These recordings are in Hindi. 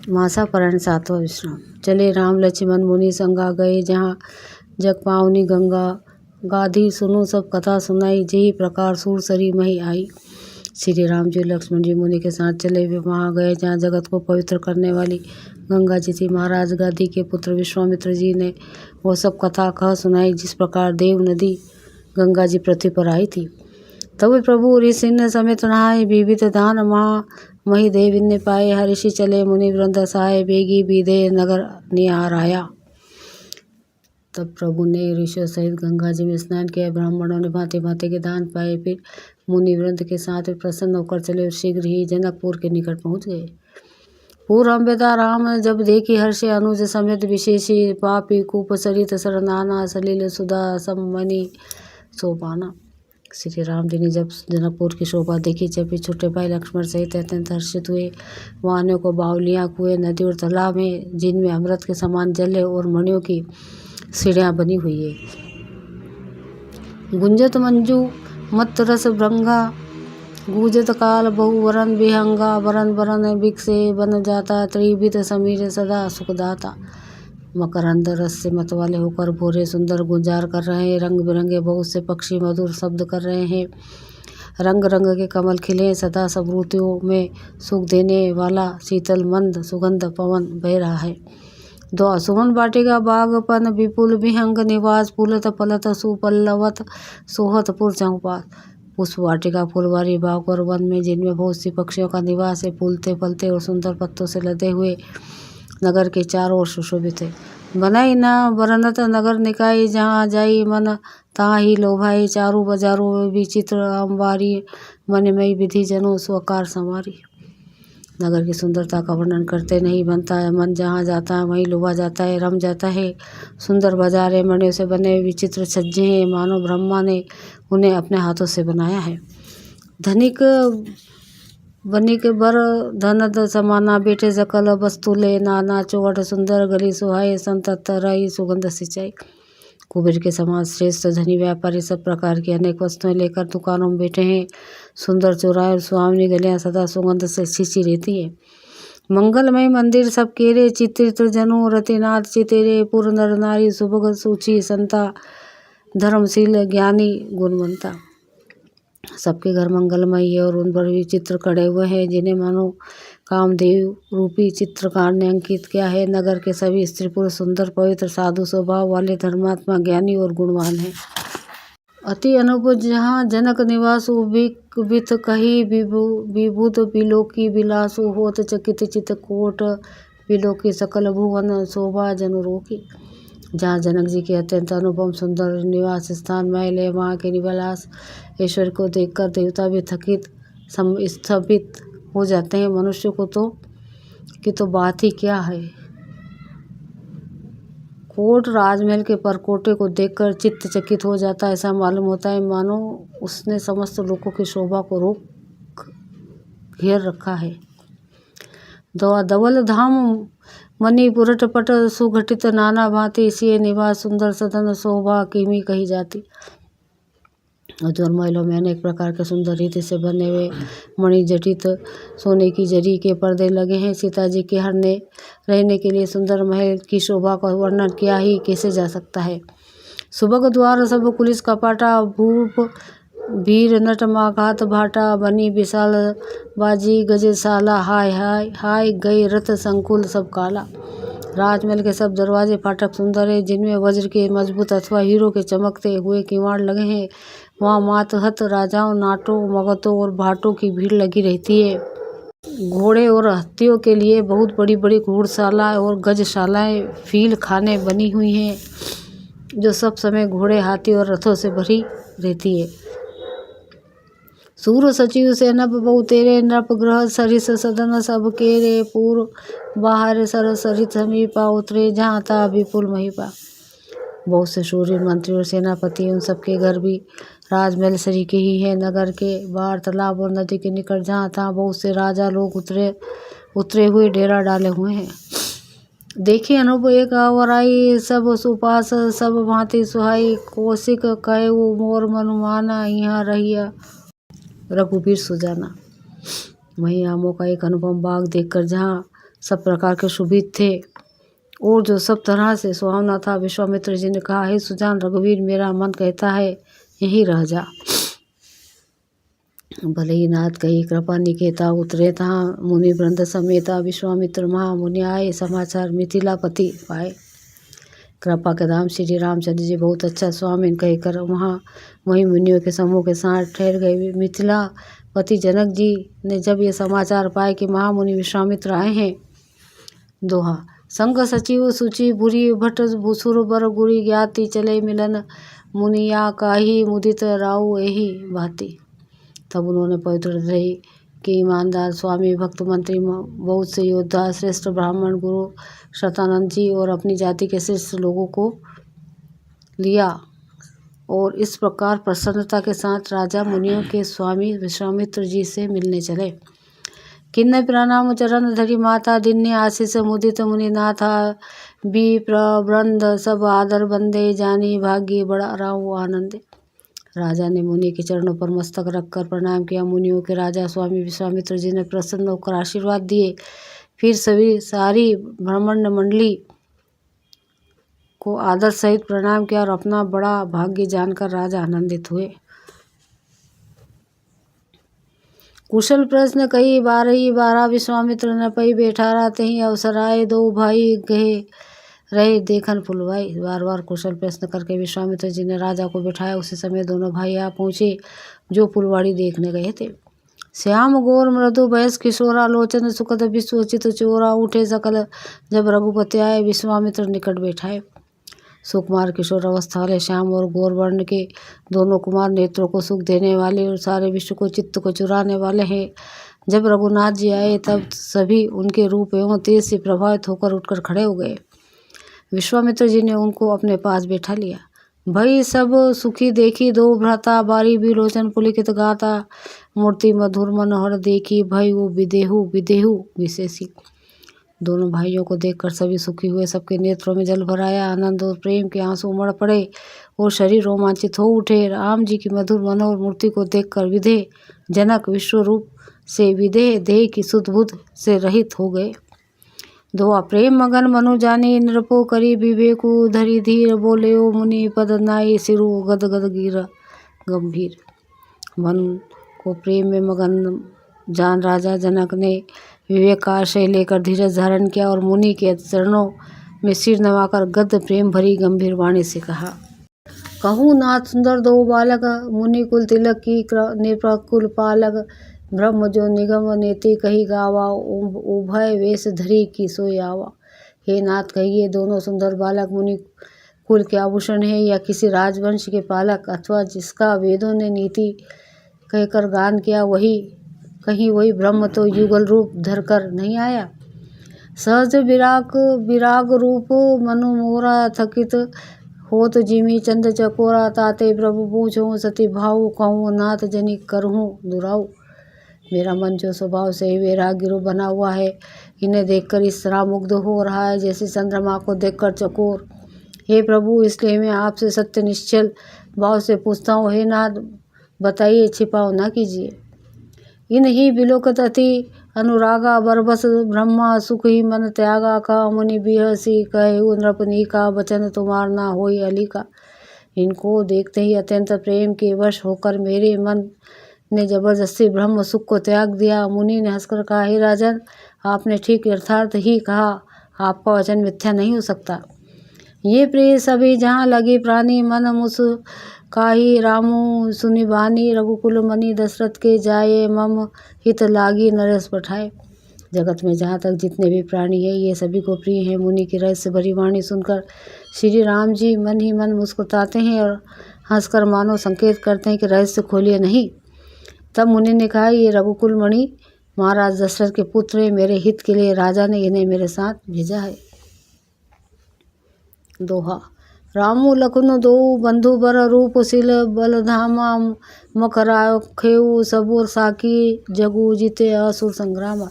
मासापहरण 7वां विश्राम। चले राम लक्ष्मण मुनि संगा गए, जहाँ जग पावनी गंगा गाधी। सुनो सब कथा सुनाई, जेही प्रकार सूरसरी मही आई। श्री राम जी लक्ष्मण जी मुनि के साथ चले, वे वहाँ गए जहाँ जगत को पवित्र करने वाली गंगा जी थी। महाराज गाधी के पुत्र विश्वामित्र जी ने वो सब कथा कह सुनाई, जिस प्रकार देव नदी गंगा जी पृथ्वी पर आई थी। तब प्रभु ऋषि समेत नहाए, विविध दान महा मही देव इन्ने पाए। हर्षि चले मुनि वृंद सहाय, बेगी विदे नगर निहार आया। तब प्रभु ने ऋषियों सहित गंगा जी में स्नान किया। ब्राह्मणों ने भांति भांति के दान पाए। फिर मुनि वृंद के साथ प्रसन्न होकर चले और शीघ्र ही जनकपुर के निकट पहुँच गए। पूर्व अम्बेदा राम जब देखी हर्षे, अनुज समेत विशेषी। पापी कूप सरित सरनाना, सलिल सुधा सममणि सोपाना। श्री राम जी ने जब जनकपुर की शोभा देखी, जब भी छोटे भाई लक्ष्मण सहित अत्यंत हर्षित हुए। वहां को बावलियाँ, कुएं, नदी और तालाब हैं, जिनमें अमृत के समान जल है और मणियों की सीढ़ियाँ बनी हुई है। गुंजत मंजू मत रस भृंगा, गूंजत काल बहु वरन विहंगा। वरन वरन बिकसे बन जाता, त्रिविध समीर सदा सुखदाता। मकरंद रस से मतवाले होकर भोरे सुंदर गुंजार कर रहे हैं। रंग बिरंगे बहुत से पक्षी मधुर शब्द कर रहे हैं। रंग रंग के कमल खिले, सदा सब ऋतुओं में सुख देने वाला शीतल मंद सुगंध पवन बह रहा है। दो सुमन वाटिका बागपन, विपुल विहंग निवास। फूलत फलत सुपल्लवत, सोहत पुर चौपास। पुष्प वाटिका फुलवारी बाग और वन में, जिनमें बहुत सी पक्षियों का निवास है। फूलते फलते और सुंदर पत्तों से लदे हुए नगर के चारों ओर सुशोभित है। बनाई ना बरनत नगर निकाय, जहाँ जाई मन तहाँ ही लोभाई। चारू बाजारों में विचित्र अंबारी, मनमयी विधि जनों स्वकार संवारी। नगर की सुंदरता का वर्णन करते नहीं बनता है। मन जहाँ जाता है वहीं लुभा जाता है, रम जाता है। सुंदर बाजारें, मणियों से बने हुए विचित्र छज्जे हैं, मानो ब्रह्मा ने उन्हें अपने हाथों से बनाया है। धनिक बनिक बर धनद समाना, बेटे सकल वस्तु ले नाना। चौवट सुंदर गली सुहाए, संतत रही सुगंध सिंचाई। कुबेर के समान श्रेष्ठ धनी व्यापारी सब प्रकार की अनेक वस्तुएं लेकर दुकानों में बैठे हैं। सुंदर चौराहे और सुहावनी गलियां सदा सुगंध से सींची रहती है। मंगलमय मंदिर सब केरे, चित्रित जनों रतिनाथ चितेरे। पुर नर नारी सुभग सूची, संता धर्मशील ज्ञानी गुणवंता। सबके घर मंगलमय है और उन पर भी चित्र कड़े हुए हैं, जिन्हें मानो कामदेव रूपी चित्रकार ने अंकित किया है। नगर के सभी स्त्री पुरुष सुंदर पवित्र साधु स्वभाव वाले धर्मात्मा ज्ञानी और गुणवान हैं। अति अनूप जहाँ जनक निवासु, वित कही विभुत बिलोकी विलासु। होत चकित चित कोट, बिलोकी सकल भुवन शोभा जनुरोकी। जहाँ जनक जी के अत्यंत अनुपम सुंदर निवास स्थान महल है, वहाँ के निवास ईश्वर को देखकर देवता भी थकित स्थभित हो जाते हैं। मनुष्य को तो बात ही क्या है। कोट राजमहल के परकोटे को देखकर चित्त चकित हो जाता है। ऐसा मालूम होता है मानो उसने समस्त लोगों की शोभा को रोक घेर रखा है। धवल धाम मणि पुरट पट, सुघटित नाना भांति। सिए निवास सुंदर सदन, शोभा किमी कही जाती। उज्ज्वल महलों में अनेक प्रकार के सुंदर रीति से बने हुए मणि जटित सोने की जरी के पर्दे लगे हैं। सीता जी के रहने के लिए सुंदर महल की शोभा का वर्णन किया ही कैसे जा सकता है। सुबह द्वार सब कुलिस कपाटा, भूप भीर नट माघात भाटा। बनी विशाल बाजी गजशाला, हाय हाय हाय गए रथ संकुल सब काला। राजमहल के सब दरवाजे फाटक सुंदर है, जिनमें वज्र के मजबूत अथवा हीरो के चमकते हुए किवाड़ लगे हैं। वहाँ मातहत राजाओं, नाटों, मगतों और भाटों की भीड़ लगी रहती है। घोड़े और हाथियों के लिए बहुत बड़ी बड़ी घोड़शाला और गजशालाएं, फील खाने बनी हुई हैं, जो सब समय घोड़े, हाथी और रथों से भरी रहती है। सूर सचिव से नभ बहु तेरे, नृप ग्रह सरिस सदन सब केरे। पूर्व बाहर सर सरित समीपा, उतरे जहाँ था विपुल महीपा। बहुत से शूरवीर मंत्री और सेनापति, उन सबके घर भी राजमहल सरीखे ही है। नगर के बाहर तालाब और नदी के निकट जहाँ था बहुत से राजा लोग उतरे हुए डेरा डाले हुए हैं। देखे अनुभव एक आवराई, सब सुपास सब भांति सुहाई। कौशिक कहे वो मोर मनुमाना, यहाँ रहिया रघुबीर सुजाना। वहीं आमों का एक अनुपम बाग देखकर जहाँ सब प्रकार के शुभित थे और जो सब तरह से सुहावना था। विश्वामित्र जी ने कहा, हे सुजान रघुवीर, मेरा मन कहता है यहीं रह जा। भले ही नाथ कही कृपा निकेता, उतरे तहाँ मुनि वृंद समेता। विश्वामित्र महामुनि आए, समाचार मिथिलापति पाए। कृपा के धाम श्री रामचंद्र जी बहुत अच्छा स्वामी कहकर वहीं मुनियों के समूह के साथ ठहर गए। मिथिलापति जनक जी ने जब ये समाचार पाए कि महामुनि विश्वामित्र आए हैं, दोहा संग सचिव सुचि बुरी भट्ट भूसुर बर गुरी ज्ञाति चले मिलन मुनिया काही मुदित राउ यही भांति। तब उन्होंने पवित्र रही कि ईमानदार स्वामी भक्त मंत्री बहुत से योद्धा श्रेष्ठ ब्राह्मण गुरु शतानंद जी और अपनी जाति के श्रेष्ठ लोगों को लिया और इस प्रकार प्रसन्नता के साथ राजा मुनियों के स्वामी विश्वामित्र जी से मिलने चले। किन्नय प्रणाम चरण धरी माता, दिन्य आशीष मुदित मुनिनाथा। बी प्रवृंद सब आदर बंदे, जानी भाग्य बड़ा राहु आनंदे। राजा ने मुनि के चरणों पर मस्तक रखकर प्रणाम किया। मुनियों के राजा स्वामी विश्वामित्र जी ने प्रसन्न होकर आशीर्वाद दिए। फिर सारी ब्राह्मण मंडली को आदर सहित प्रणाम किया और अपना बड़ा भाग्य जानकर राजा आनंदित हुए। कुशल प्रश्न कई बारह विश्वामित्र न पई बैठा रहते ही अवसर आए। दो भाई गए रहे देखन फुलवाई। बार बार कुशल प्रश्न करके विश्वामित्र जी ने राजा को बिठाया। उसी समय दोनों भाई आ पहुँचे जो फुलवाड़ी देखने गए थे। श्याम गौर मृदु वयस किशोरा, लोचन सुखद विश्वचित चोरा। उठे सकल जब रघुपति आए, विश्वामित्र निकट बैठाए। सुकुमार किशोर अवस्था वाले श्याम और गौर वर्ण के दोनों कुमार नेत्रों को सुख देने वाले और सारे विश्व को चित्त को चुराने वाले हैं। जब रघुनाथ जी आए तब सभी उनके रूप एवं तेज से प्रभावित होकर उठकर खड़े हो गए। विश्वामित्र जी ने उनको अपने पास बैठा लिया। भई सब सुखी देखी दो भ्राता, बारी विलोचन पुलिकित गाता। मूर्ति मधुर मनोहर देखी, भई वो विदेहु विशेषी। दोनों भाइयों को देखकर सभी सुखी हुए। सबके नेत्रों में जल भर आया। आनंद और प्रेम के आंसू उमड़ पड़े और शरीर रोमांचित हो उठे। राम जी की मधुर मनोहर मूर्ति को देखकर विदेह जनक विश्व रूप से विदेह देह की सुध बुध से रहित हो गए। दोहा प्रेम मगन मनु जानी, नृपो करी विवेकु धरी धीर। बोले ओ मुनि पद नाई, सिरु गद गद गिर गंभीर। मन को प्रेम में मगन जान राजा जनक ने विवेक का आश्रय लेकर धीरज धारण किया और मुनि के चरणों में सिर नवाकर गद प्रेम भरी गंभीर वाणी से कहा, कहूँ नाथ सुंदर दो बालक, मुनि कुल तिलक की निप्रकुल पालक। ब्रह्म जो निगम नेति कही गावा, उभय वेश धरी की सोई आवा। हे नाथ कहिए, दोनों सुंदर बालक मुनि कुल के आभूषण है या किसी राजवंश के पालक, अथवा जिसका वेदों ने नीति कहकर गान किया, वही ब्रह्म तो युगल रूप धरकर नहीं आया। सहज विराग रूप मनु मोरा, थकित होत जिमी चंद चकोरा। ताते प्रभु पूछो सती भाऊ, कहूँ नाथ जनि करहूँ दुराऊ। मेरा मन जो स्वभाव से ही वैराग्य रूप बना हुआ है, इन्हें देखकर इस तरह मुग्ध हो रहा है जैसे चंद्रमा को देखकर चकोर। हे प्रभु, इसलिए मैं आपसे सत्य निश्चल भाव से पूछता हूँ, हे नाथ बताइए, छिपाओ ना कीजिए। इन ही बिलोकत अति अनुरागा, बरबस ब्रह्मा सुख ही मन त्यागा। का मुनि बिहसी कहे नृपनी का, वचन तुम्हार ना होई अली का। इनको देखते ही अत्यंत प्रेम के वश होकर मेरे मन ने जबरदस्ती ब्रह्म सुख को त्याग दिया। मुनि ने हंसकर कहा, हे राजन, आपने ठीक यथार्थ ही कहा, आपका वचन मिथ्या नहीं हो सकता। ये प्रिय सभी जहाँ लगी प्राणी, मन मुस काही रामू सुनि बानी। रघुकुल मणि दशरथ के जाए, मम हित लागी नरेश पठाए। जगत में जहाँ तक जितने भी प्राणी हैं, ये सभी को प्रिय हैं। मुनि की रहस्य भरी वाणी सुनकर श्री राम जी मन ही मन मुस्कुराते हैं और हंसकर मानो संकेत करते हैं कि रहस्य खोलिए नहीं। तब मुनि ने कहा, ये रघुकुल मणि महाराज दशरथ के पुत्र हैं, मेरे हित के लिए राजा ने इन्हें मेरे साथ भेजा है। दोहा रामू लखन दो बंधु बर, रूप सिल बलधामा। मकरायो खेऊ सबुर साकी, जगू जीते असुर संग्रामा।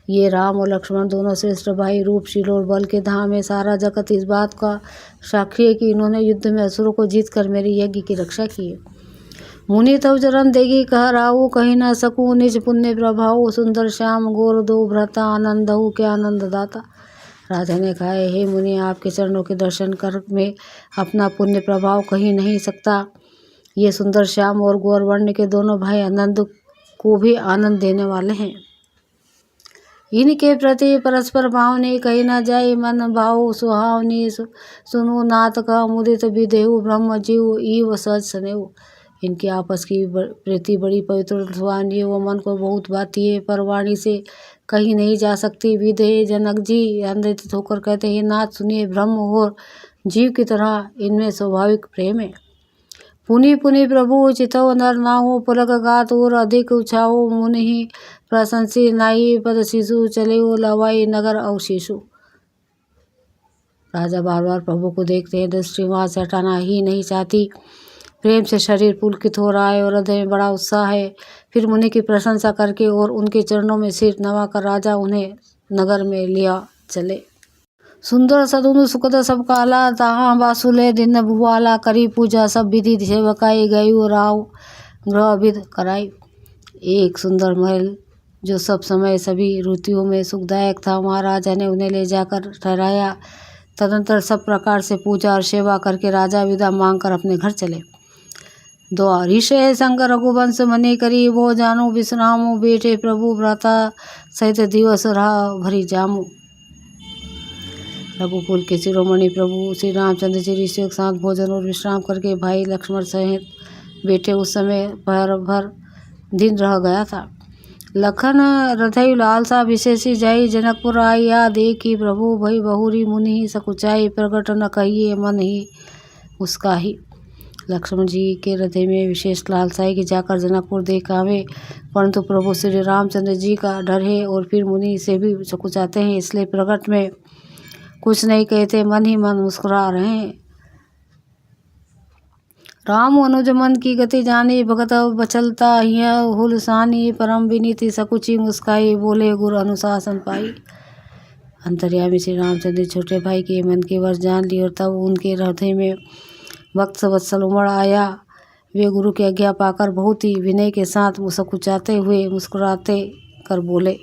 ये राम और लक्ष्मण दोनों श्रेष्ठ भाई रूपशील और बल के धाम है। सारा जगत इस बात का साक्षी है कि इन्होंने युद्ध में असुरों को जीतकर मेरे यज्ञ की रक्षा की है। मुनि तव चरण देगी कह राहु, कहीं न सकूं निज पुण्य प्रभाव। सुंदर श्याम गोर दो भ्रता, आनंद हूँ के आनंद दाता। राजा ने कहा, हे मुनि, आपके चरणों के दर्शन कर मैं अपना पुण्य प्रभाव कहीं नहीं सकता। ये सुंदर श्याम और गौर वर्ण के दोनों भाई आनंद को भी आनंद देने वाले हैं। इनके प्रति परस्पर भावनी, कही न जाए मन भाव सुहावनी। सुनो नाथ का मुदित विदेहु, ब्रह्म जीव ईव सज सनेहु। इनकी आपस की प्रीति बड़ी पवित्र सुहावनी है, वो मन को बहुत भाती है, पर वाणी से कहीं नहीं जा सकती। विदेह जनक जी आनंदित होकर कहते हैं, नाथ सुनिए, ब्रह्म और जीव की तरह इनमें स्वाभाविक प्रेम है। पुनि पुनि प्रभु चितव नर नाहु, पुलक गात और अधिक उछाओ। मुनि ही प्रशंसी नाई, पद शिशु चले वो लवाई नगर अवशेषु। राजा बार बार प्रभु को देखते हैं, दृष्टि वहाँ से हटाना ही नहीं चाहती। प्रेम से शरीर पुलकित हो रहा है और हृदय में बड़ा उत्साह है। फिर मुनि की प्रशंसा करके और उनके चरणों में सिर नवाकर राजा उन्हें नगर में लिया चले। सुंदर सदुनु सुखद सब काला, तहाँ बासुले दिन भुआला। करी पूजा सब विधि सेवकाई, गई राव ग्रह विध कराई। एक सुंदर महल जो सब समय सभी ऋतुओं में सुखदायक था, महाराजा ने उन्हें ले जाकर ठहराया। तदंतर सब प्रकार से पूजा और सेवा करके राजा विदा मांगकर अपने घर चले। द्वारिशे संग रघुवंश मनि करी, वो जानो विश्रामो। बेटे प्रभु भ्राता सहित दिवस रहा भरी जामु। रघुकुल के शिरोमणि प्रभु श्री रामचंद्र जी ऋषियों के साथ भोजन और विश्राम करके भाई लक्ष्मण सहित बेटे उस समय भर दिन रह गया था। लखन हृदय लालसा विशेषी जाई, जनकपुर आया देखी प्रभु भई बहुरी। मुनि सकुचाई, प्रगट न कहिए मन ही उसका ही। लक्ष्मण जी के हृदय में विशेष लालसा है कि जाकर जनकपुर देख आवे, परंतु प्रभु श्री रामचंद्र जी का डर है और फिर मुनि से भी सकुचाते हैं, इसलिए प्रगट में कुछ नहीं कहते, मन ही मन मुस्कुरा रहे हैं। राम अनुज मन की गति जानी, भगत बचलता हिया हुलसानी। परम विनीति सकुची मुस्काई, बोले गुरु अनुशासन पाई। अंतर्यामी श्री रामचंद्र छोटे भाई के मन की वर्ष जान ली और तब उनके हृदय में भक्त वत्सल उमड़ आया। वे गुरु की आज्ञा पाकर बहुत ही विनय के साथ सकुचाते हुए मुस्कुराते कर बोले,